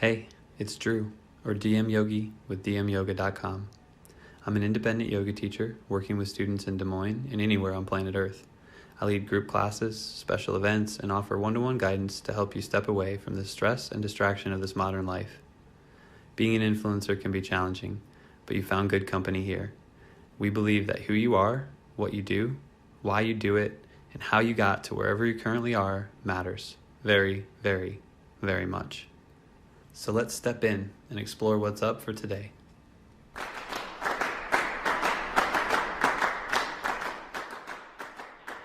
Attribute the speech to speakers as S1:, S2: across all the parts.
S1: Hey, it's Drew, or Diem Yogi with diemyoga.com. I'm an independent yoga teacher working with students in Des Moines and anywhere on planet Earth. I lead group classes, special events, and offer one-to-one guidance to help you step away from the stress and distraction of this modern life. Being an influencer can be challenging, but you found good company here. We believe that who you are, what you do, why you do it, and how you got to wherever you currently are matters very, very, very much. So let's step in and explore what's up for today.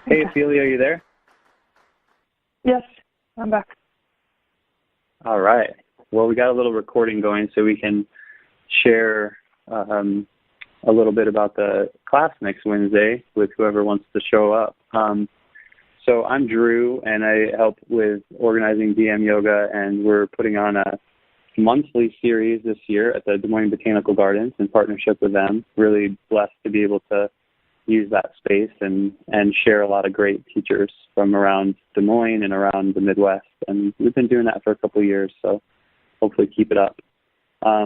S2: Hey, Ophelia, are you there?
S3: Yes, I'm back.
S2: All right. Well, we got a little recording going so we can share a little bit about the class next Wednesday with whoever wants to show up. So I'm Drew, and I help with organizing Diem Yoga, and we're putting on a monthly series this year at the Des Moines Botanical Gardens in partnership with them. Really blessed to be able to use that space and share a lot of great teachers from around Des Moines and around the Midwest. And we've been doing that for a couple of years, so hopefully keep it up.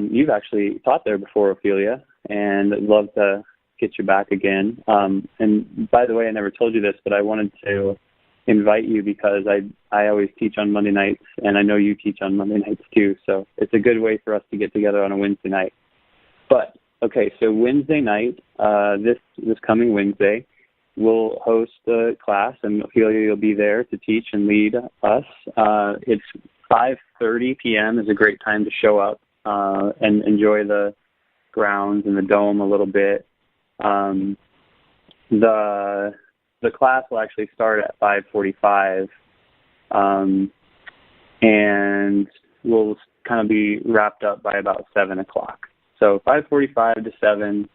S2: You've actually taught there before, Ophelia, and I'd love to get you back again. And by the way, I never told you this, but I wanted to invite you because I always teach on Monday nights, and I know you teach on Monday nights too, so it's a good way for us to get together on a Wednesday night. But, okay, so Wednesday night, this coming Wednesday, we'll host the class, and Ophelia, you'll be there to teach and lead us. It's 5:30 p.m. is a great time to show up and enjoy the grounds and the dome a little bit. The class will actually start at 5:45, and we'll kind of be wrapped up by about 7 o'clock. So 5:45 to 7,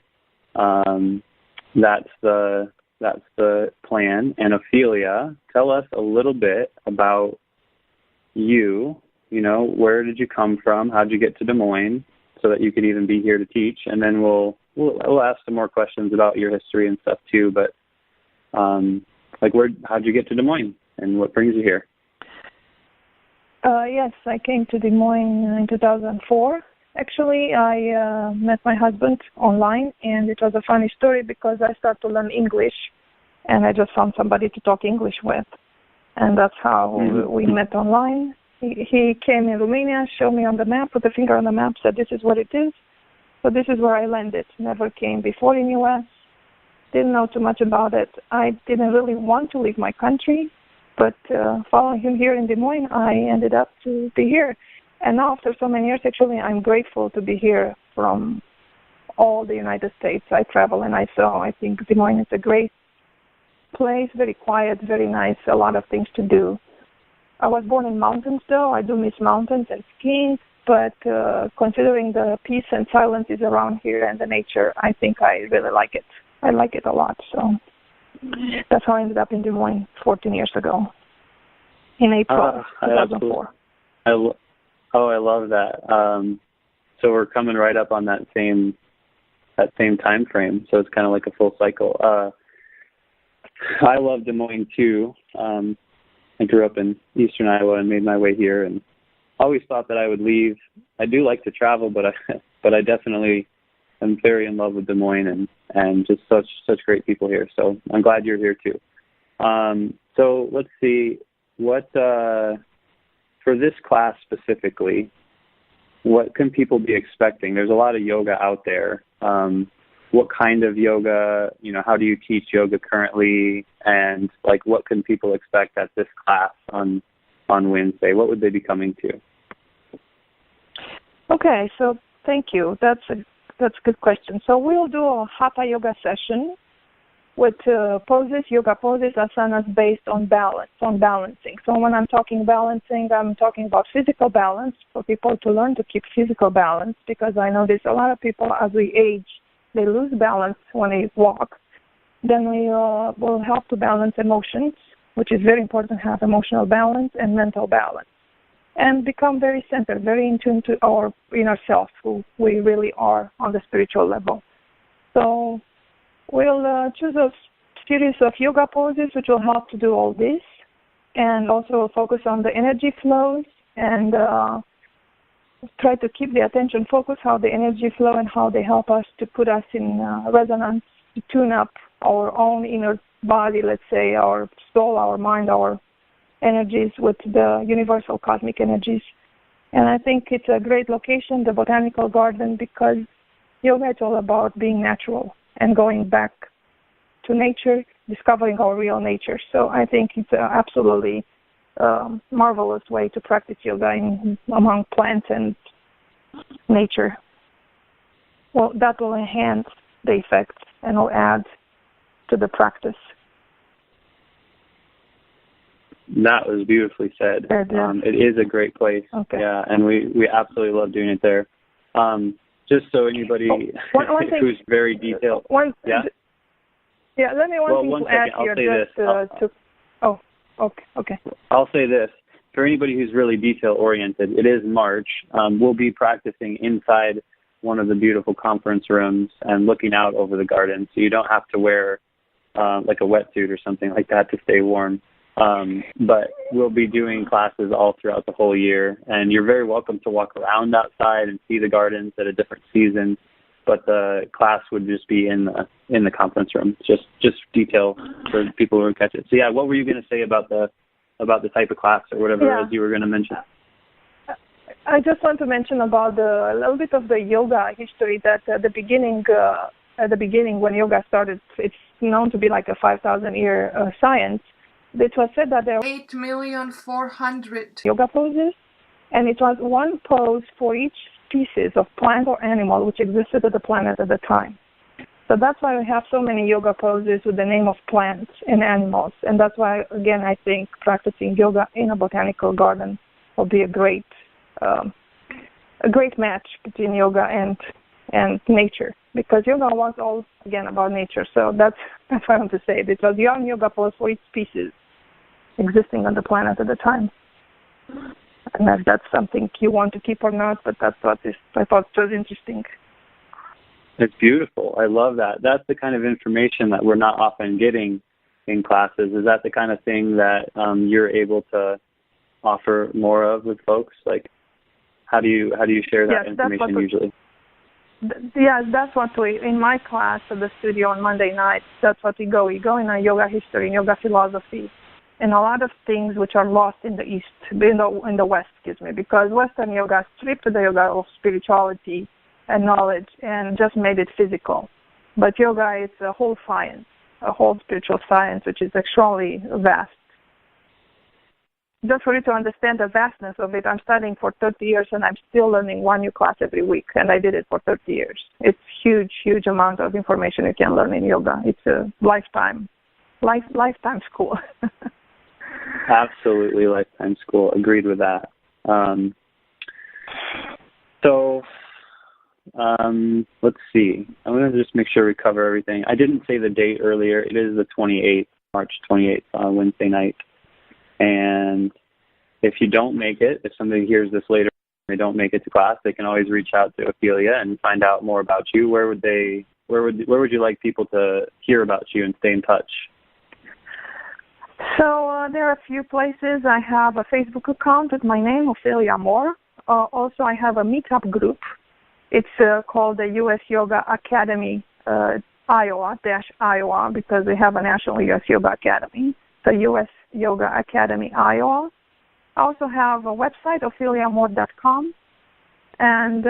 S2: that's the plan. And Ophelia, tell us a little bit about you. You know, where did you come from? How did you get to Des Moines so that you could even be here to teach? And then we'll ask some more questions about your history and stuff too. But how'd you get to Des Moines, and what brings you here?
S3: Yes, I came to Des Moines in 2004. Actually, I met my husband online, and it was a funny story because I started to learn English, and I just found somebody to talk English with, and that's how we met online. He came in Romania, showed me on the map, put a finger on the map, said this is what it is. So this is where I landed. Never came before in U.S., didn't know too much about it. I didn't really want to leave my country, but following him here in Des Moines, I ended up to be here. And now after so many years, actually, I'm grateful to be here from all the United States. I travel and I saw. I think Des Moines is a great place, very quiet, very nice, a lot of things to do. I was born in mountains, though. I do miss mountains and skiing, but considering the peace and silence is around here and the nature, I think I really like it. I like it a lot, so that's how I ended up in Des Moines 14 years ago, in April 2004.
S2: I love that. So we're coming right up on that same time frame, so it's kind of like a full cycle. I love Des Moines too. I grew up in eastern Iowa and made my way here, and always thought that I would leave. I do like to travel, but I definitely am very in love with Des Moines and just such great people here. So I'm glad you're here too. So let's see, what for this class specifically, what can people be expecting? There's a lot of yoga out there. What kind of yoga, how do you teach yoga currently? And what can people expect at this class on Wednesday? What would they be coming to?
S3: Okay, so thank you. That's a good question. So we'll do a hatha yoga session with poses, yoga poses, asanas based on balancing. So when I'm talking balancing, I'm talking about physical balance for people to learn to keep physical balance, because I know there's a lot of people as we age, they lose balance when they walk. Then we will help to balance emotions, which is very important to have emotional balance and mental balance, and become very centered, very in tune to our inner self, who we really are on the spiritual level. So we'll choose a series of yoga poses which will help to do all this, and also we'll focus on the energy flows and try to keep the attention focused, how the energy flow and how they help us to put us in resonance, to tune up our own inner body, let's say, our soul, our mind, our energies with the universal cosmic energies. And I think it's a great location, the Botanical Garden, because yoga is all about being natural and going back to nature, discovering our real nature. So I think it's an absolutely marvelous way to practice yoga among plants and nature. Well, that will enhance the effects and will add to the practice.
S2: That was beautifully said. It is a great place.
S3: Okay.
S2: Yeah, and we absolutely love doing it there. Just so anybody
S3: one thing,
S2: who's very detailed.
S3: Yeah, let me one thing to add here. Okay.
S2: I'll say this. For anybody who's really detail-oriented, it is March. We'll be practicing inside one of the beautiful conference rooms and looking out over the garden, so you don't have to wear like a wetsuit or something like that to stay warm. But we'll be doing classes all throughout the whole year, and you're very welcome to walk around outside and see the gardens at a different season. But the class would just be in the conference room, just detail for people who would catch it. So yeah, what were you going to say about the type of class or whatever it is you were going to mention?
S3: I just want to mention about a little bit of the yoga history. That at the beginning when yoga started, it's known to be like a 5,000-year science. It was said that there were
S4: 8,400,000
S3: yoga poses, and it was one pose for each species of plant or animal which existed at the planet at the time. So that's why we have so many yoga poses with the name of plants and animals, and that's why, again, I think practicing yoga in a botanical garden will be a great match between yoga and nature, because yoga was all, again, about nature. So that's what I want to say. It was young yoga pose for each species existing on the planet at the time. And if that's something you want to keep or not, but that's what I thought was interesting.
S2: It's beautiful. I love that. That's the kind of information that we're not often getting in classes. Is that the kind of thing that you're able to offer more of with folks? Like, how do you share that information usually?
S3: Yes, that's what we, in my class at the studio on Monday nights, that's what we go. We go in a yoga history, in yoga philosophy, and a lot of things which are lost in the East, in the West, because Western yoga stripped the yoga of spirituality and knowledge and just made it physical. But yoga is a whole science, a whole spiritual science, which is extremely vast. Just for you to understand the vastness of it, I'm studying for 30 years and I'm still learning one new class every week, and I did it for 30 years. It's huge amount of information you can learn in yoga. It's a lifetime school.
S2: Absolutely lifetime school. Agreed with that. Let's see. I'm going to just make sure we cover everything. I didn't say the date earlier. It is the 28th, March 28th, Wednesday night. And if you don't make it, if somebody hears this later and they don't make it to class, they can always reach out to Ophelia and find out more about you. Where would you like people to hear about you and stay in touch?
S3: So there are a few places. I have a Facebook account with my name, Ofelia Mohr. Also, I have a meetup group. It's called the U.S. Yoga Academy, Iowa, because we have a National U.S. Yoga Academy, the U.S. Yoga Academy, Iowa. I also have a website, opheliamohr.com, and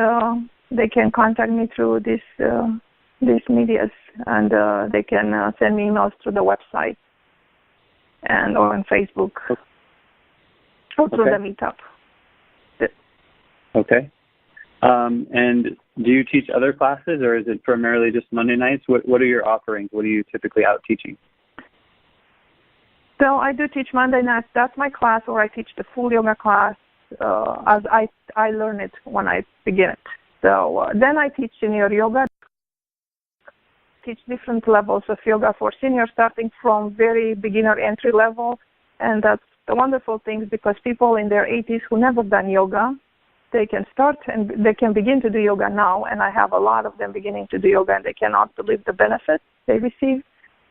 S3: they can contact me through these medias, and they can send me emails through the website and or on Facebook or through the meetup.
S2: Okay. And do you teach other classes, or is it primarily just Monday nights? What are your offerings? What are you typically out teaching?
S3: So I do teach Monday nights. That's my class, or I teach the full yoga class as I learn it when I begin it. So then I teach senior yoga, teach different levels of yoga for seniors, starting from very beginner entry level. And that's the wonderful thing, because people in their 80s who never done yoga, they can start and they can begin to do yoga now. And I have a lot of them beginning to do yoga, and they cannot believe the benefits they receive.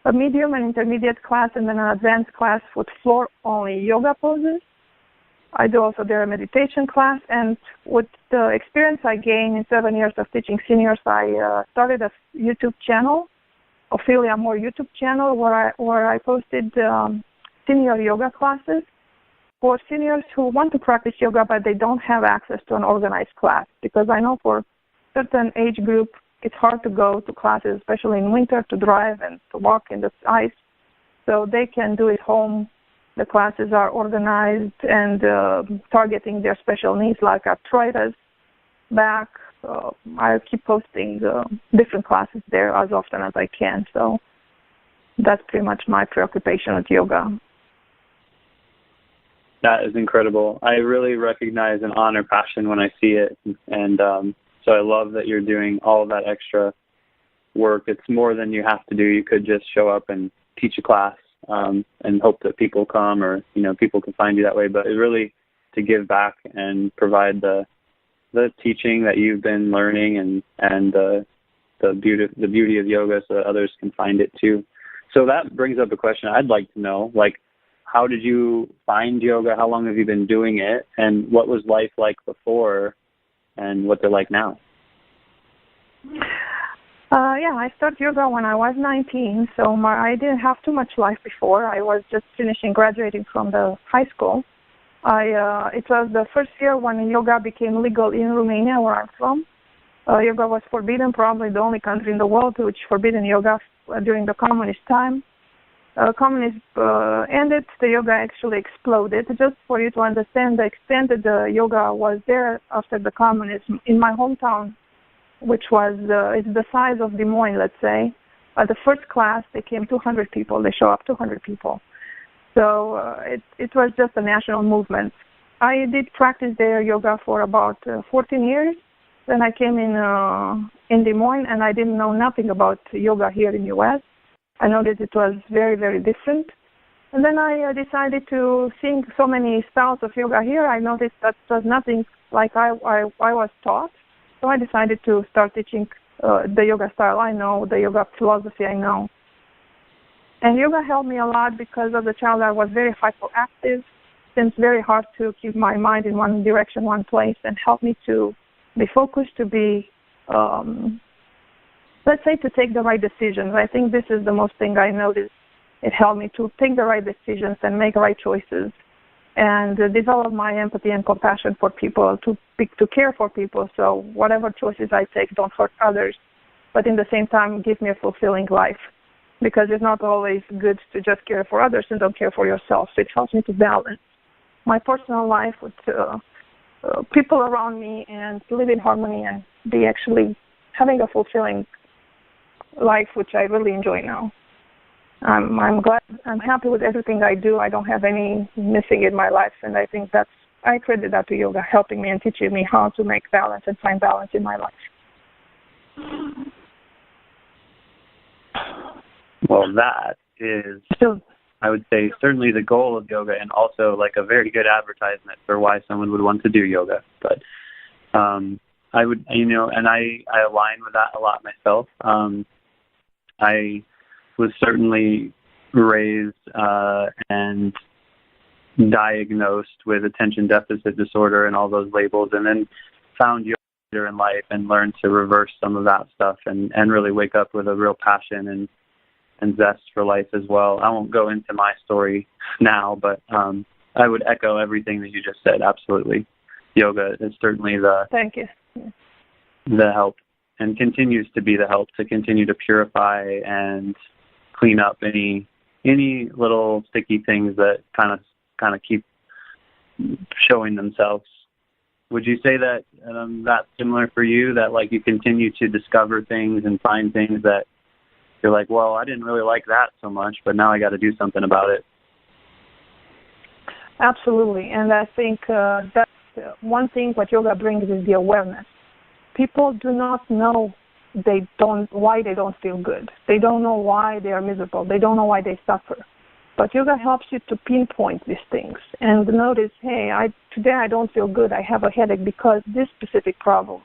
S3: A medium and intermediate class, and then an advanced class with floor-only yoga poses. I do also their meditation class, and with the experience I gained in 7 years of teaching seniors, I started a YouTube channel, Ofelia Mohr YouTube channel, where I posted senior yoga classes for seniors who want to practice yoga, but they don't have access to an organized class. Because I know for certain age group, it's hard to go to classes, especially in winter, to drive and to walk in the ice. So they can do it home. The classes are organized and targeting their special needs like arthritis, back. I keep posting different classes there as often as I can. So that's pretty much my preoccupation with yoga.
S2: That is incredible. I really recognize and honor passion when I see it. And so I love that you're doing all of that extra work. It's more than you have to do. You could just show up and teach a class and hope that people come, or people can find you that way. But it's really to give back and provide the teaching that you've been learning and the beauty of yoga, so that others can find it too. So that brings up a question I'd like to know, like, how did you find yoga? How long have you been doing it? And what was life like before and what's it like now?
S3: I started yoga when I was 19, so I didn't have too much life before. I was just graduating from the high school. It was the first year when yoga became legal in Romania, where I'm from. Yoga was forbidden, probably the only country in the world which forbidden yoga during the communist time. Communism ended, the yoga actually exploded. Just for you to understand the extent that the yoga was there after the communism, in my hometown, which was it's the size of Des Moines, let's say, the first class, they came 200 people. They show up 200 people. So it was just a national movement. I did practice there yoga for about 14 years. Then I came in Des Moines, and I didn't know nothing about yoga here in the U.S. I noticed it was very, very different. And then I decided to see so many styles of yoga here. I noticed that was nothing like I was taught. So I decided to start teaching the yoga style I know, the yoga philosophy I know. And yoga helped me a lot because as a child I was very hyperactive. It's very hard to keep my mind in one direction, one place, and helped me to be focused, to be, let's say, to take the right decisions. I think this is the most thing I noticed. It helped me to take the right decisions and make right choices, and develop my empathy and compassion for people, to care for people. So whatever choices I take don't hurt others, but in the same time give me a fulfilling life, because it's not always good to just care for others and don't care for yourself. So it helps me to balance my personal life with people around me and live in harmony and be actually having a fulfilling life, which I really enjoy now. I'm glad, I'm happy with everything I do. I don't have any missing in my life, and I think I credit that to yoga, helping me and teaching me how to make balance and find balance in my life.
S2: Well, that is, I would say, certainly the goal of yoga, and also like a very good advertisement for why someone would want to do yoga. But I would, and I align with that a lot myself. I was certainly raised and diagnosed with attention deficit disorder and all those labels, and then found yoga later in life and learned to reverse some of that stuff and really wake up with a real passion and zest for life as well. I won't go into my story now, but I would echo everything that you just said. Absolutely. Yoga is certainly
S3: Thank you.
S2: The help, and continues to be the help to continue to purify and clean up any little sticky things that kind of keep showing themselves. Would you say that that's similar for you, that like you continue to discover things and find things that you're like, well, I didn't really like that so much, but now I got to do something about it?
S3: Absolutely, and I think that's one thing what yoga brings is the awareness. People do not know why they don't feel good. They don't know why they are miserable. They don't know why they suffer. But yoga helps you to pinpoint these things and notice, hey, today I don't feel good. I have a headache because this specific problem.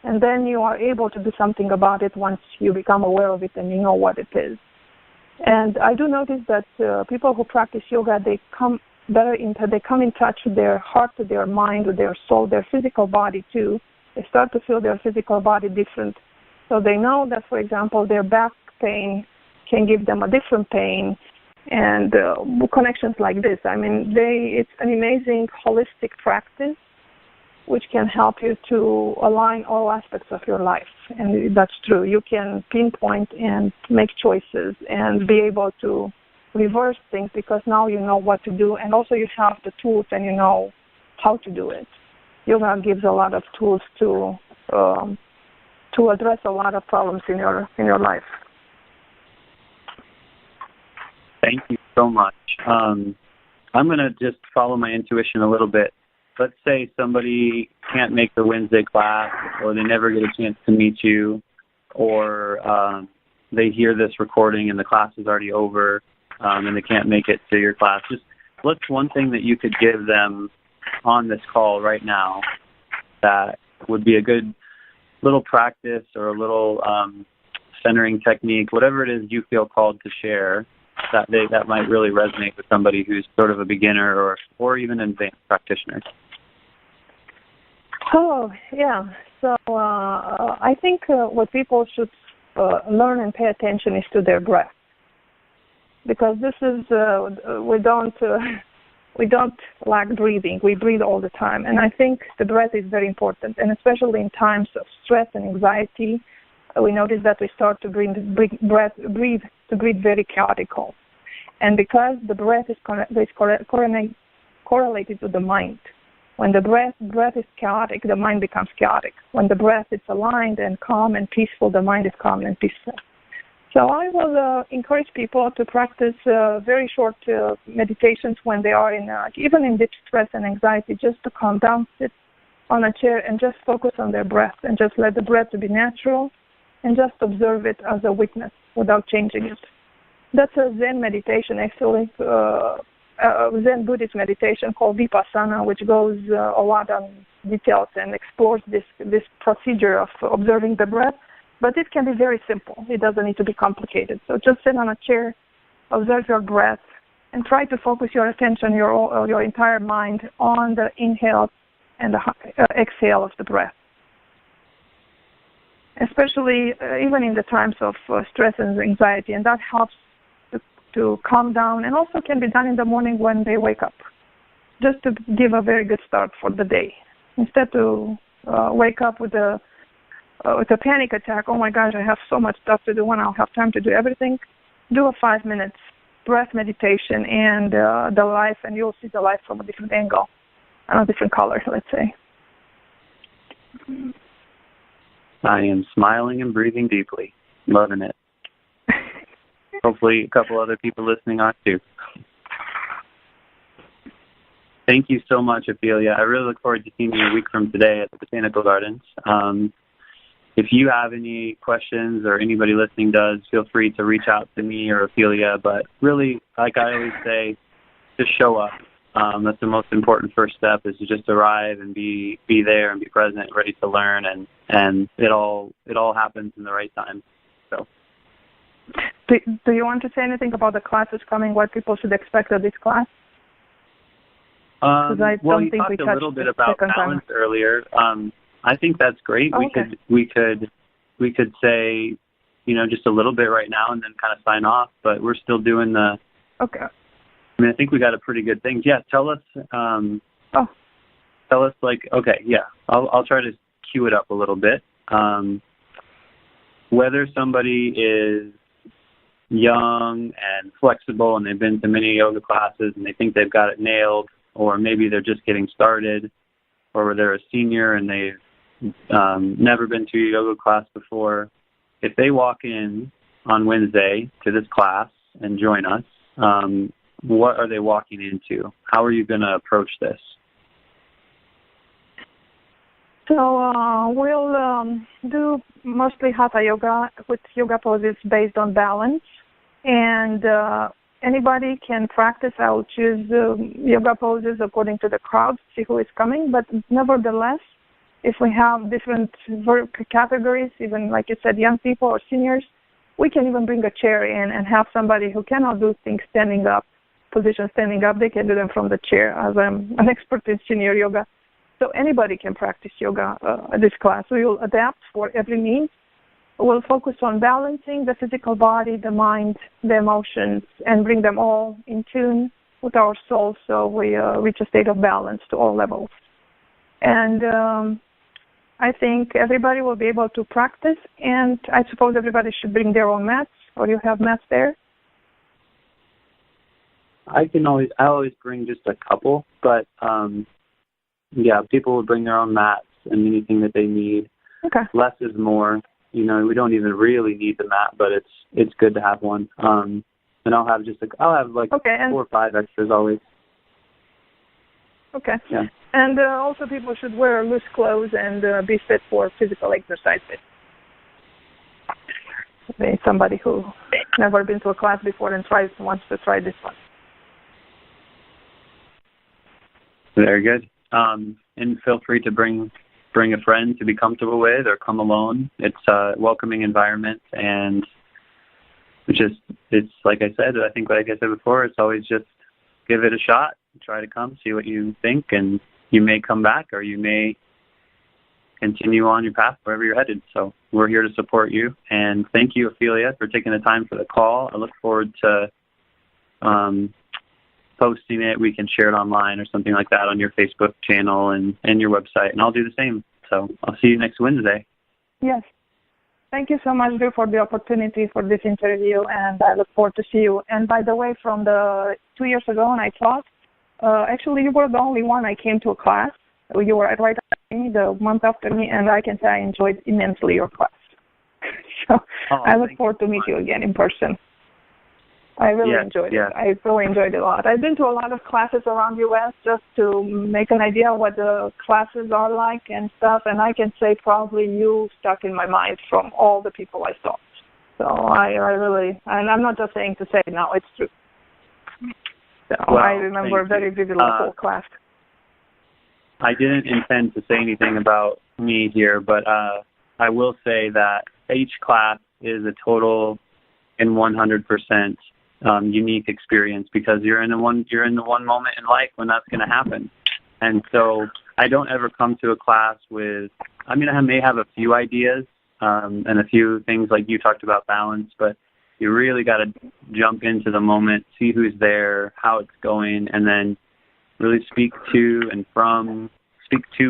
S3: And then you are able to do something about it once you become aware of it and you know what it is. And I do notice that people who practice yoga, better they come in touch with their heart, with their mind, with their soul, their physical body too. They start to feel their physical body different. So they know that, for example, their back pain can give them a different pain, and connections like this. I mean, it's an amazing holistic practice which can help you to align all aspects of your life. And that's true. You can pinpoint and make choices and be able to reverse things because now you know what to do, and also you have the tools and you know how to do it. Yoga gives a lot of tools to address a lot of problems in your life.
S2: Thank you so much. I'm going to just follow my intuition a little bit. Let's say somebody can't make the Wednesday class, or they never get a chance to meet you, or they hear this recording and the class is already over, and they can't make it to your class. Just what's one thing that you could give them on this call right now that would be a good little practice or a little centering technique, whatever it is you feel called to share, that might really resonate with somebody who's sort of a beginner or even an advanced practitioner?
S3: Oh, yeah. So I think what people should learn and pay attention is to their breath, because this is we don't lack breathing. We breathe all the time, and I think the breath is very important, and especially in times of stress and anxiety, we notice that we start to breathe very chaotical, and because the breath is correlated to the mind. When the breath is chaotic, the mind becomes chaotic. When the breath is aligned and calm and peaceful, the mind is calm and peaceful. So I will encourage people to practice very short meditations when they are even in deep stress and anxiety, just to calm down, sit on a chair and just focus on their breath and just let the breath to be natural and just observe it as a witness without changing it. That's a Zen meditation, actually, Zen Buddhist meditation called Vipassana, which goes a lot on details and explores this procedure of observing the breath. But it can be very simple. It doesn't need to be complicated. So just sit on a chair, observe your breath, and try to focus your attention, your entire mind on the inhale and the exhale of the breath. Especially even in the times of stress and anxiety, and that helps to calm down, and also can be done in the morning when they wake up, just to give a very good start for the day. Instead to wake up with a panic attack, oh my gosh, I have so much stuff to do and I'll have time to do everything, do a 5 minutes breath meditation and the life, and you'll see the life from a different angle and a different color, let's say.
S2: I am smiling and breathing deeply, loving it. Hopefully a couple other people listening are too. Thank you so much, Ophelia. I really look forward to seeing you a week from today at the Botanical Gardens. If you have any questions, or anybody listening does, feel free to reach out to me or Ophelia. But really, like I always say, just show up. That's the most important first step, is to just arrive and be there and be present, ready to learn, and it all happens in the right time. So.
S3: Do you want to say anything about the classes coming, what people should expect of this class?
S2: You talked a little bit about balance earlier. I think that's great.
S3: Oh, okay.
S2: We could say, just a little bit right now and then kind of sign off, but we're still doing the.
S3: Okay.
S2: I mean, I think we got a pretty good thing. Yeah, tell us. Tell us, okay, yeah. I'll try to cue it up a little bit. Whether somebody is young and flexible and they've been to many yoga classes and they think they've got it nailed, or maybe they're just getting started, or they're a senior and they've never been to a yoga class before, if they walk in on Wednesday to this class and join us, what are they walking into? How are you going to approach this?
S3: So we'll do mostly Hatha yoga with yoga poses based on balance, and anybody can practice. I will choose yoga poses according to the crowd, see who is coming, but nevertheless, if we have different categories, even like you said, young people or seniors, we can even bring a chair in and have somebody who cannot do things standing up position standing up. They can do them from the chair, as I'm an expert in senior yoga. So anybody can practice yoga at this class. We will adapt for every need. We'll focus on balancing the physical body, the mind, the emotions, and bring them all in tune with our soul so we reach a state of balance to all levels. And I think everybody will be able to practice, and I suppose everybody should bring their own mats, or you have mats there?
S2: I always bring just a couple, but yeah, people will bring their own mats and anything that they need.
S3: Okay.
S2: Less is more. You know, we don't even really need the mat, but it's good to have one. And I'll have like 4 or 5 extras always. Okay. Yeah.
S3: And also people should wear loose clothes and be fit for physical exercise. Somebody who never been to a class before and wants to try this one.
S2: Very good. And feel free to bring a friend to be comfortable with, or come alone. It's a welcoming environment, and it's like I said. I think like I said before, it's always just give it a shot. Try to come, see what you think, and you may come back, or you may continue on your path wherever you're headed. So we're here to support you. And thank you, Ophelia, for taking the time for the call. I look forward to posting it. We can share it online or something like that on your Facebook channel and your website, and I'll do the same. So I'll see you next Wednesday.
S3: Yes. Thank you so much, Drew, for the opportunity for this interview, and I look forward to see you. And by the way, from the 2 years ago when I taught, actually you were the only one I came to a class. You were right after me, the month after me, and I can say I enjoyed immensely your class. So I look forward to meet you again in person. I really enjoyed it. I really enjoyed it a lot. I've been to a lot of classes around U.S. just to make an idea what the classes are like and stuff, and I can say probably you stuck in my mind from all the people I saw. So I really, and I'm not just saying to say, no, it's true. So I remember very vividly the whole class.
S2: I didn't intend to say anything about me here, but I will say that each class is a total and 100% unique experience, because you're in the one moment in life when that's going to happen. And so I don't ever come to a class with, I may have a few ideas and a few things like you talked about, balance, but you really got to jump into the moment, see who's there, how it's going, and then really speak to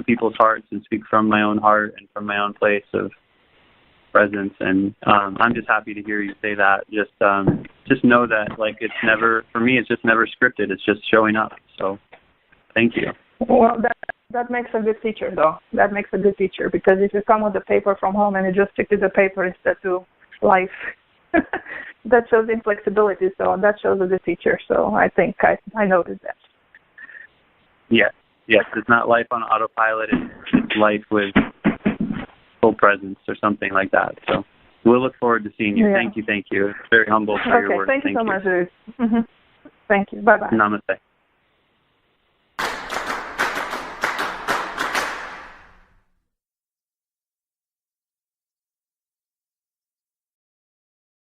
S2: people's hearts, and speak from my own heart and from my own place of presence. And I'm just happy to hear you say that. Just know that, like, it's never, for me, it's just never scripted. It's just showing up. So thank you.
S3: Well, that makes a good teacher, though. That makes a good teacher, because if you come with the paper from home and you just stick to the paper instead to life, that shows inflexibility. So that shows a good teacher. So I think I noticed that.
S2: Yes, it's not life on autopilot. It's life with full presence or something like that. So we'll look forward to seeing you. Yeah. Thank you. It's very humble for your work.
S3: Thank you so much, Ruth. Mm-hmm. Thank you. Bye-bye.
S2: Namaste.